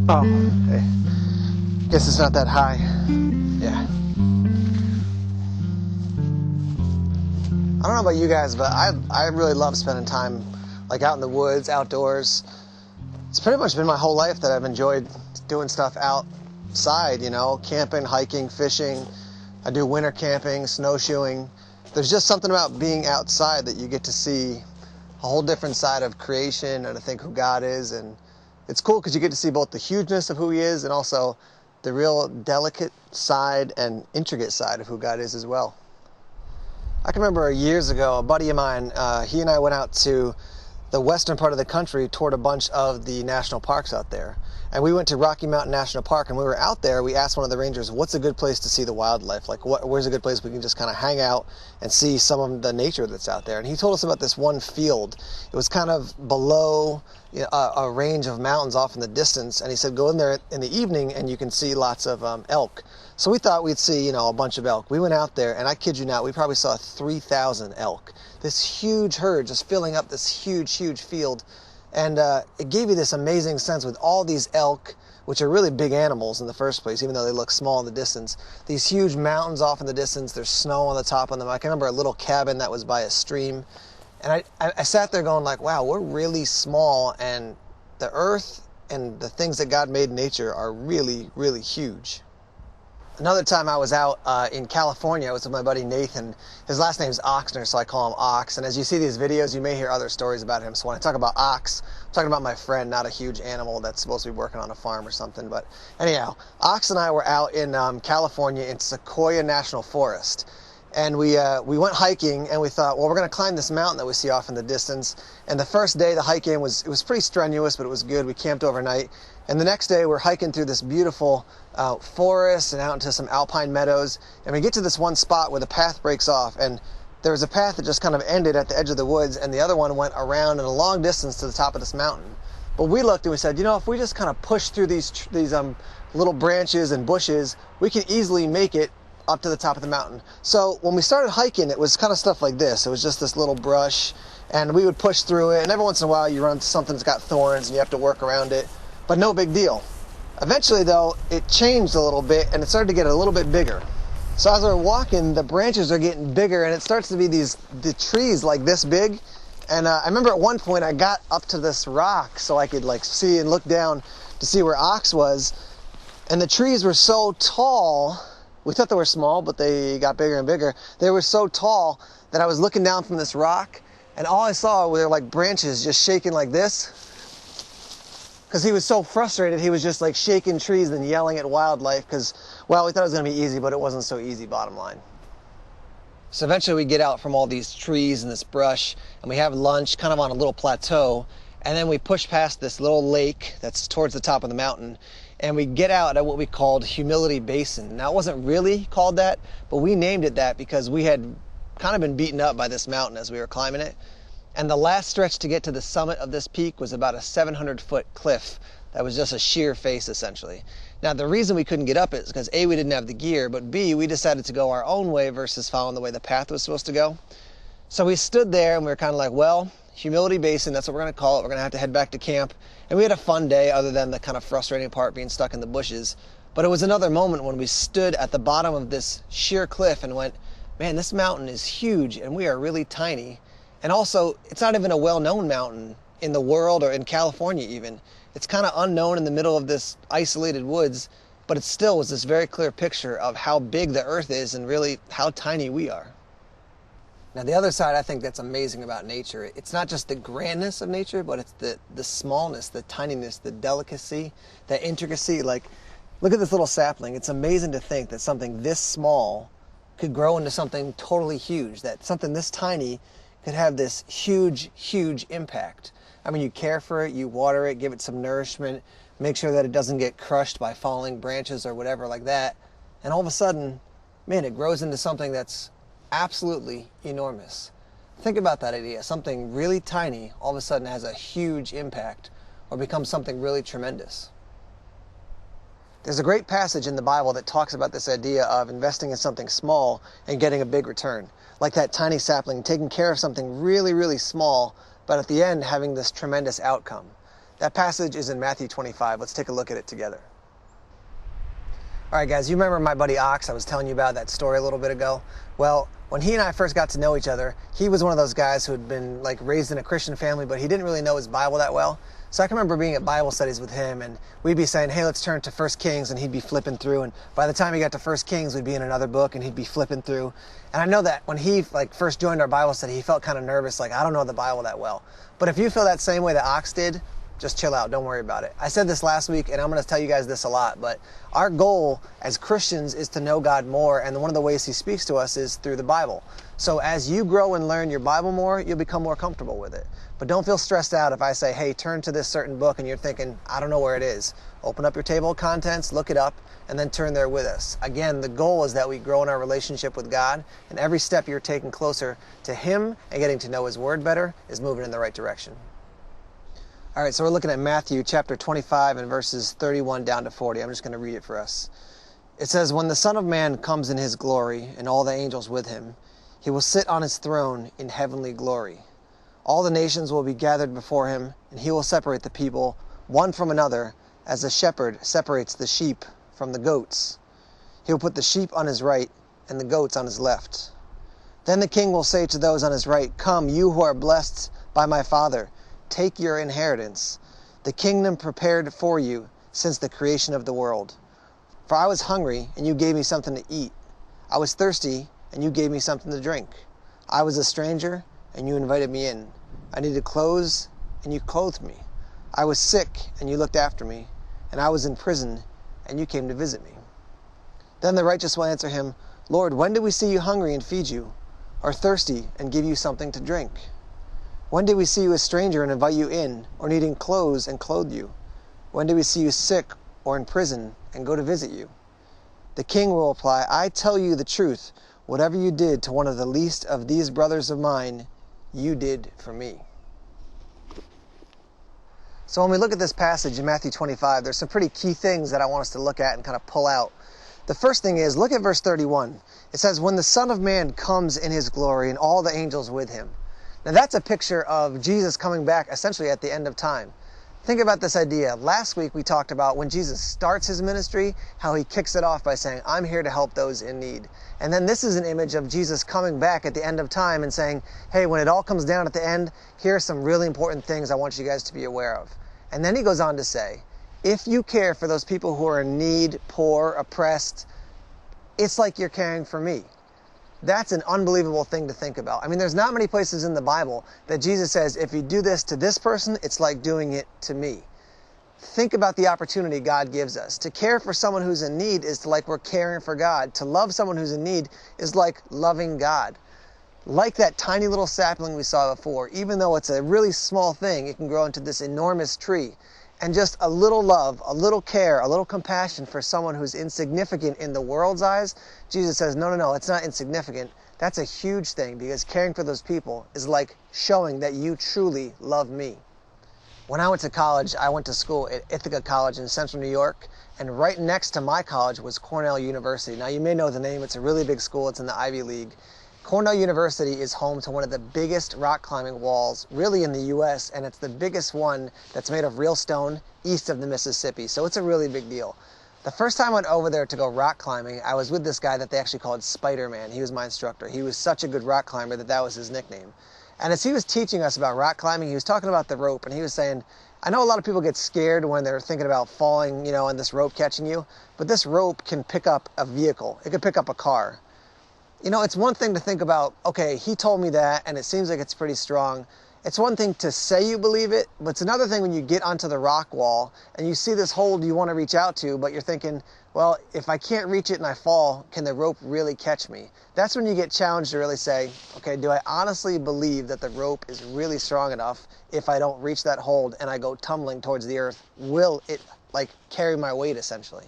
Oh, hey. Guess it's not that high. Yeah. I don't know about you guys, but I really love spending time like out in the woods, outdoors. It's pretty much been my whole life that I've enjoyed doing stuff outside, you know, camping, hiking, fishing. I do winter camping, snowshoeing. There's just something about being outside that you get to see a whole different side of creation and I think who God is. And it's cool because you get to see both the hugeness of who he is and also the real delicate side and intricate side of who God is as well. I can remember years ago, a buddy of mine, he and I went out to the western part of the country, toured a bunch of the national parks out there. And we went to Rocky Mountain National Park, and we were out there, we asked one of the rangers, what's a good place to see the wildlife? Like, where's a good place we can just kind of hang out and see some of the nature that's out there? And he told us about this one field. It was kind of below a range of mountains off in the distance, and he said, go in there in the evening and you can see lots of elk. So we thought we'd see, a bunch of elk. We went out there, and I kid you not, we probably saw 3,000 elk. This huge herd just filling up this huge, huge field. And it gave you this amazing sense with all these elk, which are really big animals in the first place, even though they look small in the distance. These huge mountains off in the distance, there's snow on the top of them. I can remember a little cabin that was by a stream. And I sat there going like, wow, we're really small, and the earth and the things that God made in nature are really, really huge. Another time I was out in California, I was with my buddy Nathan. His last name's Oxner, so I call him Ox. And as you see these videos, you may hear other stories about him. So when I talk about Ox, I'm talking about my friend, not a huge animal that's supposed to be working on a farm or something. But anyhow, Ox and I were out in California in Sequoia National Forest. And we went hiking, and we thought, well, we're going to climb this mountain that we see off in the distance. And the first day, the hike-in was pretty strenuous, but it was good. We camped overnight. And the next day, we're hiking through this beautiful forest and out into some alpine meadows. And we get to this one spot where the path breaks off. And there was a path that just kind of ended at the edge of the woods, and the other one went around in a long distance to the top of this mountain. But we looked and we said, if we just kind of push through these little branches and bushes, we can easily make it up to the top of the mountain. So when we started hiking, it was kind of stuff like this. It was just this little brush, and we would push through it, and every once in a while you run into something that's got thorns and you have to work around it, but no big deal. Eventually though, it changed a little bit and it started to get a little bit bigger. So as we're walking, the branches are getting bigger, and it starts to be the trees like this big. And I remember at one point I got up to this rock so I could see and look down to see where Ox was, and the trees were so tall. We thought they were small, but they got bigger and bigger. They were so tall that I was looking down from this rock, and all I saw were like branches just shaking like this. Because he was so frustrated, he was just like shaking trees and yelling at wildlife because, well, we thought it was going to be easy, but it wasn't so easy, bottom line. So eventually we get out from all these trees and this brush, and we have lunch kind of on a little plateau, and then we push past this little lake that's towards the top of the mountain. And we get out at what we called Humility Basin. Now, it wasn't really called that, but we named it that because we had kind of been beaten up by this mountain as we were climbing it. And the last stretch to get to the summit of this peak was about a 700-foot cliff that was just a sheer face, essentially. Now, the reason we couldn't get up it is because A, we didn't have the gear, but B, we decided to go our own way versus following the way the path was supposed to go. So we stood there and we were kind of like, well, Humility Basin, that's what we're going to call it. We're going to have to head back to camp. And we had a fun day other than the kind of frustrating part being stuck in the bushes. But it was another moment when we stood at the bottom of this sheer cliff and went, man, this mountain is huge and we are really tiny. And also, it's not even a well-known mountain in the world or in California even. It's kind of unknown in the middle of this isolated woods, but it still was this very clear picture of how big the earth is and really how tiny we are. Now, the other side I think that's amazing about nature, it's not just the grandness of nature, but it's the smallness, the tininess, the delicacy, the intricacy. Like, look at this little sapling. It's amazing to think that something this small could grow into something totally huge, that something this tiny could have this huge, huge impact. I mean, you care for it, you water it, give it some nourishment, make sure that it doesn't get crushed by falling branches or whatever like that. And all of a sudden, man, it grows into something that's absolutely enormous. Think about that idea. Something really tiny all of a sudden has a huge impact or becomes something really tremendous. There's a great passage in the Bible that talks about this idea of investing in something small and getting a big return. Like that tiny sapling, taking care of something really, really small, but at the end having this tremendous outcome. That passage is in Matthew 25. Let's take a look at it together. All right, guys, you remember my buddy Ox? I was telling you about that story a little bit ago. Well, when he and I first got to know each other, he was one of those guys who had been raised in a Christian family, but he didn't really know his Bible that well. So I can remember being at Bible studies with him, and we'd be saying, hey, let's turn to 1 Kings, and he'd be flipping through. And by the time he got to 1 Kings, we'd be in another book, and he'd be flipping through. And I know that when he first joined our Bible study, he felt kind of nervous, I don't know the Bible that well. But if you feel that same way that Ox did, just chill out. Don't worry about it. I said this last week, and I'm going to tell you guys this a lot, but our goal as Christians is to know God more, and one of the ways he speaks to us is through the Bible. So as you grow and learn your Bible more, you'll become more comfortable with it. But don't feel stressed out if I say, hey, turn to this certain book, and you're thinking, I don't know where it is. Open up your table of contents, look it up, and then turn there with us. Again, the goal is that we grow in our relationship with God, and every step you're taking closer to him and getting to know his word better is moving in the right direction. All right, so we're looking at Matthew chapter 25 and verses 31 down to 40. I'm just going to read it for us. It says, when the Son of Man comes in his glory and all the angels with him, he will sit on his throne in heavenly glory. All the nations will be gathered before him, and he will separate the people one from another, as a shepherd separates the sheep from the goats. He will put the sheep on his right and the goats on his left. Then the king will say to those on his right, come, you who are blessed by my Father, take your inheritance, the kingdom prepared for you since the creation of the world. For I was hungry, and you gave me something to eat. I was thirsty, and you gave me something to drink. I was a stranger, and you invited me in. I needed clothes, and you clothed me. I was sick, and you looked after me. And I was in prison, and you came to visit me. Then the righteous will answer him, Lord, when did we see you hungry and feed you, or thirsty and give you something to drink? When did we see you a stranger and invite you in, or needing clothes and clothe you? When did we see you sick or in prison and go to visit you? The king will reply, I tell you the truth, whatever you did to one of the least of these brothers of mine, you did for me. So when we look at this passage in Matthew 25, there's some pretty key things that I want us to look at and kind of pull out. The first thing is, look at verse 31. It says, when the Son of Man comes in his glory and all the angels with him. Now that's a picture of Jesus coming back essentially at the end of time. Think about this idea. Last week we talked about when Jesus starts his ministry, how he kicks it off by saying, I'm here to help those in need. And then this is an image of Jesus coming back at the end of time and saying, hey, when it all comes down at the end, here are some really important things I want you guys to be aware of. And then he goes on to say, if you care for those people who are in need, poor, oppressed, it's like you're caring for me. That's an unbelievable thing to think about. I mean, there's not many places in the Bible that Jesus says, if you do this to this person, it's like doing it to me. Think about the opportunity God gives us. To care for someone who's in need is like we're caring for God. To love someone who's in need is like loving God. Like that tiny little sapling we saw before, even though it's a really small thing, it can grow into this enormous tree. And just a little love, a little care, a little compassion for someone who's insignificant in the world's eyes, Jesus says, no, it's not insignificant. That's a huge thing, because caring for those people is like showing that you truly love me. When I went to college, I went to school at Ithaca College in Central New York, and right next to my college was Cornell University. Now you may know the name, it's a really big school, it's in the Ivy League. Cornell University is home to one of the biggest rock climbing walls really in the US, and it's the biggest one that's made of real stone east of the Mississippi, so it's a really big deal. The first time I went over there to go rock climbing, I was with this guy that they actually called Spider-Man. He was my instructor. He was such a good rock climber that was his nickname. And as he was teaching us about rock climbing, he was talking about the rope, and he was saying, I know a lot of people get scared when they're thinking about falling, and this rope catching you, but this rope can pick up a vehicle. It could pick up a car. It's one thing to think about, okay, he told me that, and it seems like it's pretty strong. It's one thing to say you believe it, but it's another thing when you get onto the rock wall and you see this hold you want to reach out to, but you're thinking, well, if I can't reach it and I fall, can the rope really catch me? That's when you get challenged to really say, okay, do I honestly believe that the rope is really strong enough if I don't reach that hold and I go tumbling towards the earth? Will it, carry my weight, essentially?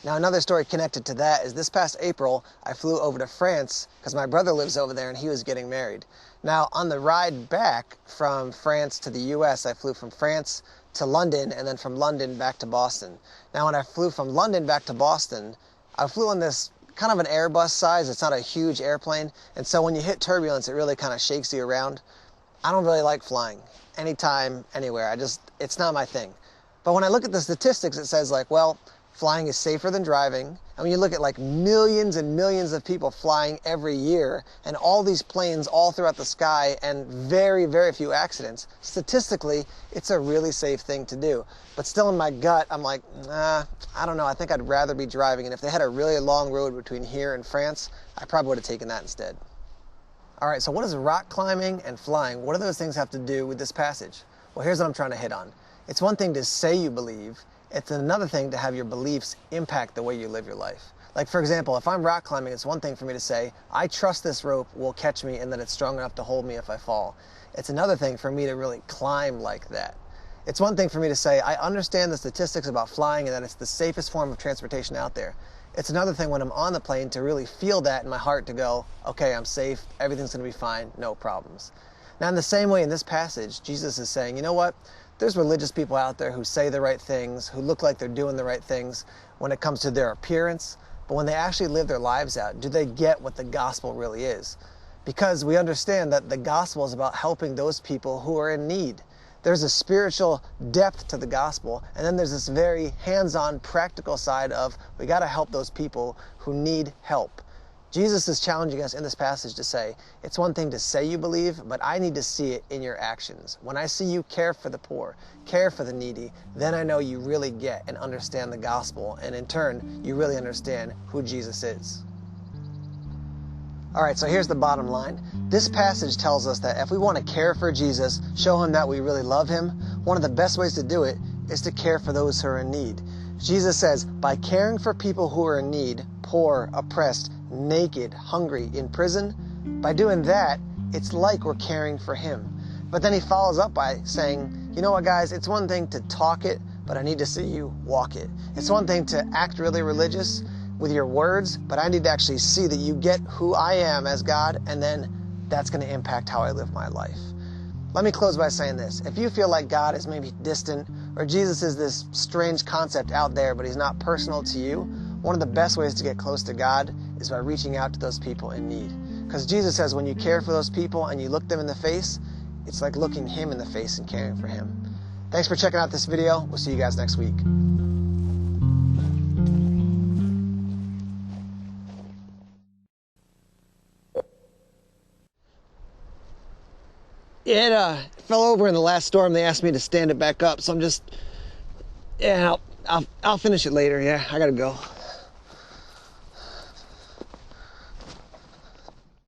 Now, another story connected to that is this past April, I flew over to France because my brother lives over there and he was getting married. Now, on the ride back from France to the US, I flew from France to London and then from London back to Boston. Now, when I flew from London back to Boston, I flew on this kind of an Airbus size. It's not a huge airplane. And so when you hit turbulence, it really kind of shakes you around. I don't really like flying anytime, anywhere. It's not my thing. But when I look at the statistics, it says like, well, flying is safer than driving. And when you look at like millions and millions of people flying every year and all these planes all throughout the sky and very, very few accidents, statistically, it's a really safe thing to do. But still in my gut, I'm like, nah, I don't know. I think I'd rather be driving. And if they had a really long road between here and France, I probably would have taken that instead. All right, so what does rock climbing and flying, what do those things have to do with this passage? Well, here's what I'm trying to hit on. It's one thing to say you believe. It's another thing to have your beliefs impact the way you live your life. Like, for example, if I'm rock climbing, it's one thing for me to say, I trust this rope will catch me and that it's strong enough to hold me if I fall. It's another thing for me to really climb like that. It's one thing for me to say, I understand the statistics about flying and that it's the safest form of transportation out there. It's another thing when I'm on the plane to really feel that in my heart to go, okay, I'm safe, everything's going to be fine, no problems. Now, in the same way in this passage, Jesus is saying, you know what? There's religious people out there who say the right things, who look like they're doing the right things when it comes to their appearance, but when they actually live their lives out, do they get what the gospel really is? Because we understand that the gospel is about helping those people who are in need. There's a spiritual depth to the gospel, and then there's this very hands-on, practical side of we got to help those people who need help. Jesus is challenging us in this passage to say, it's one thing to say you believe, but I need to see it in your actions. When I see you care for the poor, care for the needy, then I know you really get and understand the gospel, and in turn, you really understand who Jesus is. All right, so here's the bottom line. This passage tells us that if we want to care for Jesus, show him that we really love him, one of the best ways to do it is to care for those who are in need. Jesus says, by caring for people who are in need, poor, oppressed, naked, hungry, in prison, by doing that, it's like we're caring for him. But then he follows up by saying, you know what, guys, it's one thing to talk it, but I need to see you walk it. It's one thing to act really religious with your words, but I need to actually see that you get who I am as God, and then that's going to impact how I live my life. Let me close by saying this. If you feel like God is maybe distant, or Jesus is this strange concept out there, but he's not personal to you, one of the best ways to get close to God is by reaching out to those people in need. Because Jesus says when you care for those people and you look them in the face, it's like looking him in the face and caring for him. Thanks for checking out this video. We'll see you guys next week. It fell over in the last storm. They asked me to stand it back up, so I'm just, yeah, I'll finish it later. Yeah, I gotta go.